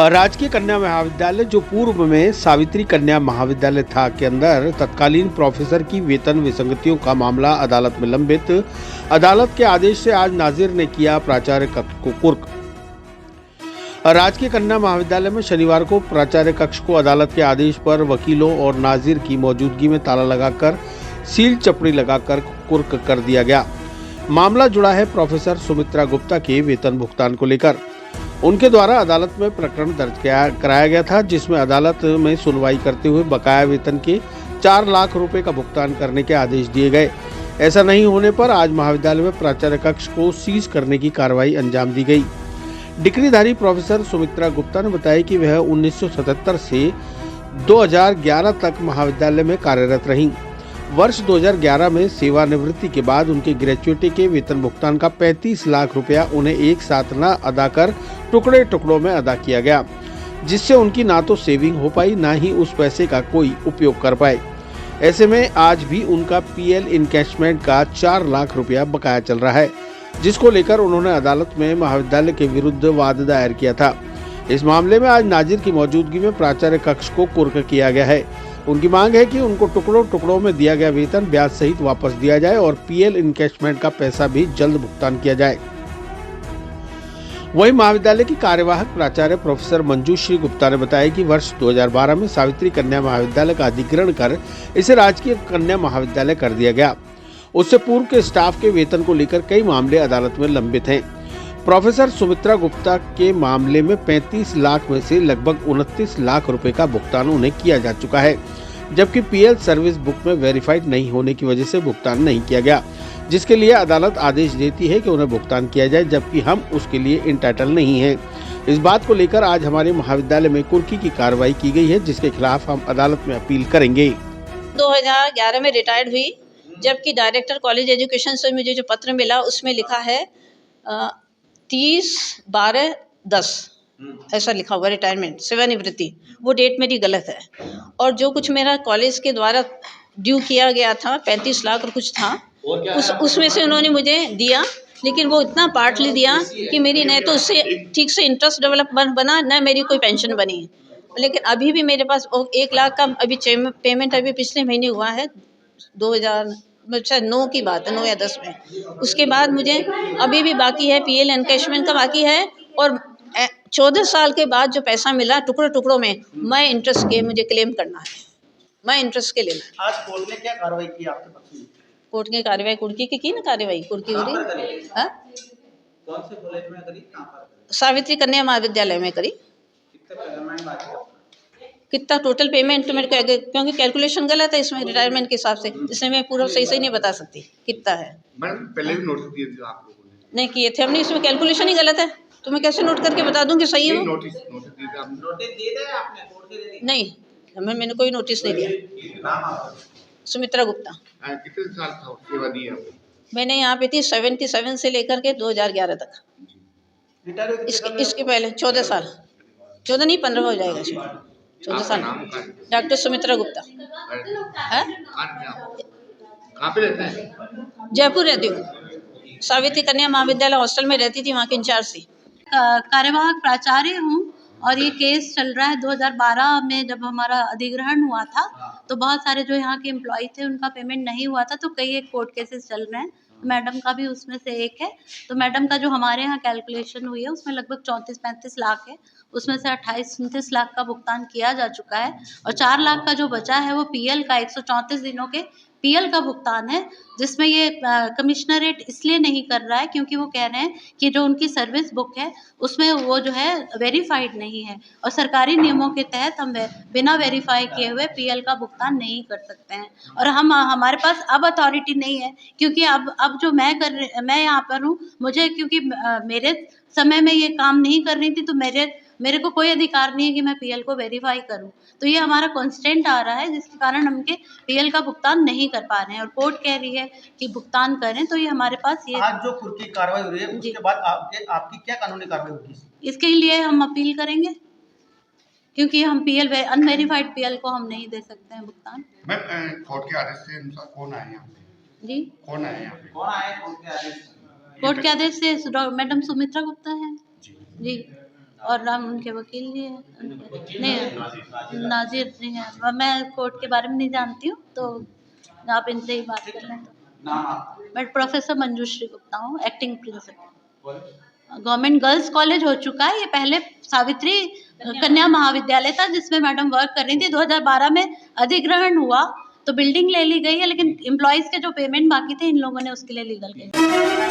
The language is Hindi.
राजकीय कन्या महाविद्यालय जो पूर्व में सावित्री कन्या महाविद्यालय था के अंदर तत्कालीन प्रोफेसर की वेतन विसंगतियों का मामला अदालत में लंबित। अदालत के आदेश से आज नाजिर ने किया प्राचार्य कक्ष को कुर्क। राजकीय कन्या महाविद्यालय में शनिवार को प्राचार्य कक्ष को अदालत के आदेश पर वकीलों और नाजिर की मौजूदगी में ताला लगाकर सील चपड़ी लगाकर कुर्क कर दिया गया। मामला जुड़ा है प्रोफेसर सुमित्रा गुप्ता के वेतन भुगतान को लेकर। उनके द्वारा अदालत में प्रकरण दर्ज कराया गया था, जिसमें अदालत में सुनवाई करते हुए बकाया वेतन के 4 लाख रुपए का भुगतान करने के आदेश दिए गए। ऐसा नहीं होने पर आज महाविद्यालय में प्राचार्य कक्ष को सीज करने की कार्रवाई अंजाम दी गई। डिग्रीधारी प्रोफेसर सुमित्रा गुप्ता ने बताया कि वह 1977 से 2011 तक महाविद्यालय में कार्यरत रहीं। वर्ष 2011 में सेवानिवृत्ति के बाद उनके ग्रेजुएटी के वेतन भुगतान का 35 लाख रुपया उन्हें एक साथ न अदा कर टुकड़े टुकड़ों में अदा किया गया, जिससे उनकी ना तो सेविंग हो पाई, ना ही उस पैसे का कोई उपयोग कर पाए। ऐसे में आज भी उनका पीएल इनकैशमेंट का 4 लाख रुपया बकाया चल रहा है, जिसको लेकर उन्होंने अदालत में महाविद्यालय के विरुद्ध वाद दायर किया था। इस मामले में आज नाजिर की मौजूदगी में प्राचार्य कक्ष को कुर्क किया गया है। उनकी मांग है कि उनको टुकड़ों टुकड़ों में दिया गया वेतन ब्याज सहित वापस दिया जाए और पीएल इनकैशमेंट का पैसा भी जल्द भुगतान किया जाए। वहीं महाविद्यालय की कार्यवाहक प्राचार्य प्रोफेसर मंजूश्री गुप्ता ने बताया कि वर्ष 2012 में सावित्री कन्या महाविद्यालय का अधिग्रहण कर इसे राजकीय कन्या महाविद्यालय कर दिया गया। उससे पूर्व के स्टाफ के वेतन को लेकर कई मामले अदालत में लंबित हैं। प्रोफेसर सुमित्रा गुप्ता के मामले में 35 लाख में से लगभग 29 लाख रुपए का भुगतान उन्हें किया जा चुका है, जबकि पीएल सर्विस बुक में वेरीफाइड नहीं होने की वजह से भुगतान नहीं किया गया, जिसके लिए अदालत आदेश देती है कि उन्हें भुगतान किया जाए, जबकि हम उसके लिए इंटाइटल नहीं हैं। इस बात को लेकर आज हमारे महाविद्यालय में कुर्की की कार्रवाई की गई है, जिसके खिलाफ हम अदालत में अपील करेंगे। 2011 में रिटायर्ड हुई, जबकि डायरेक्टर कॉलेज एजुकेशन से मुझे जो पत्र मिला उसमें लिखा है 30/12/10 ऐसा लिखा हुआ रिटायरमेंट सेवानिवृत्ति। वो डेट मेरी गलत है। और जो कुछ मेरा कॉलेज के द्वारा ड्यू किया गया था 35 लाख और कुछ था, उसमें से उन्होंने मुझे दिया, लेकिन वो इतना पार्टली दिया कि मेरी न तो उससे ठीक से इंटरेस्ट डेवलपमेंट बना, न मेरी कोई पेंशन बनी। लेकिन अभी भी मेरे पास 1 लाख का अभी पेमेंट अभी पिछले महीने हुआ है, 2009 की बात है, 9 या 10 में। उसके बाद मुझे अभी भी बाकी है, पीएल एनकैशमेंट का बाकी है। और 14 साल के बाद जो पैसा मिला टुकड़ों टुकड़ों में, मैं इंटरेस्ट के मुझे क्लेम करना है, मैं इंटरेस्ट के लेना। आज कोर्ट ने क्या कार्रवाई की आपके पक्ष में? कोर्ट की कार्रवाई कुर्की की ना कार्रवाई कुर्की हो रही। कौन से कॉलेज में करी, कहां पर करी? सावित्री कन्या महाविद्यालय में करी। कितना पेमेंट बाकी है? कितना टोटल पेमेंट तो मेरे को, क्योंकि कैलकुलेशन गलत है इसमें रिटायरमेंट के हिसाब से, इसमें मैं पूरा सही नहीं बता सकती कितना है। मैडम पहले भी नोटिस दिए थे आप लोगों ने? नहीं किए थे हमने, इसमें कैलकुलेशन ही गलत है, तो मैं कैसे नोट करके बता दूं कि सही है? नोटिस दिए थे आपने? नोटिस दिए थे आपने कोर्ट के दिए? नहीं, मैंने कोई नोटिस नहीं दिया। नाम आपका? सुमित्रा गुप्ता। कितने साल था सेवा दी आपने? मैंने यहाँ पे थी 77 से लेकर के 2011 तक। रिटायर हुए इसके पहले 14 साल, 14 नहीं 15 हो जाएगा, 14 साल। डॉक्टर सुमित्रा गुप्ता। है? कहाँ पे रहते हैं? जयपुर रहती हूँ, सावित्री कन्या महाविद्यालय हॉस्टल में रहती थी, वहाँ की इंचार्ज थी। कार्यवाहक प्राचार्य हूँ और ये केस चल रहा है 2012 में। जब हमारा अधिग्रहण हुआ था तो बहुत सारे जो यहाँ के एम्प्लॉय थे उनका पेमेंट नहीं हुआ था, तो कई एक कोर्ट केसेस चल रहे हैं, मैडम का भी उसमें से एक है। तो मैडम का जो हमारे यहाँ कैलकुलेशन हुई है उसमें लगभग 34-35 लाख है, उसमें से 28-29 लाख का भुगतान किया जा चुका है और 4 लाख का जो बचा है वो पीएल का 134 दिनों के पीएल का भुगतान है, जिसमें ये कमिश्नरेट इसलिए नहीं कर रहा है क्योंकि वो कह रहे हैं कि जो उनकी सर्विस बुक है उसमें वो जो है वेरीफाइड नहीं है और सरकारी नियमों के तहत हम बिना वेरीफाई किए हुए पीएल का भुगतान नहीं कर सकते हैं। और हमारे पास अब अथॉरिटी नहीं है, क्योंकि अब जो मैं यहाँ पर हूँ, मुझे क्योंकि मेरे समय में ये काम नहीं कर रही थी, तो मेरे को कोई अधिकार नहीं है कि मैं पीएल को वेरीफाई करूं। तो ये हमारा कॉन्स्टेंट आ रहा है, जिसके कारण हम के पीएल का भुगतान नहीं कर पा रहे हैं और कोर्ट कह रही है कि भुगतान करें। तो ये हमारे पास ये आज जो कुर्की कार्रवाई हो रही है उसके बाद आपकी क्या कानूनी कार्रवाई होगी? इसके लिए हम अपील करेंगे, क्योंकि हम पीएल अनवेरीफाइड पीएल को हम नहीं दे सकते हैं भुगतान। मैम कोर्ट के आदेश से अनुसार कौन आए यहाँ पे? जी, कौन आए यहाँ पे? कौन आए कोर्ट के आदेश? कोर्ट के आदेश से मैडम सुमित्रा गुप्ता है जी। और हम उनके वकील भी हैं। नहीं, नाजिर नहीं है। मैं कोर्ट के बारे में नहीं जानती हूँ, तो आप इनसे ही बात कर लें। मैं प्रोफेसर मंजूश्री गुप्ता हूँ, acting principal. Government girls college हो चुका है, ये पहले सावित्री कन्या महाविद्यालय था जिसमें मैडम वर्क कर रही थी। 2012 में अधिग्रहण हुआ तो बिल्डिंग ले ली गई है, लेकिन एम्प्लॉयज़ के जो पेमेंट बाकी थे इन लोगों ने उसके लिए लीगल केस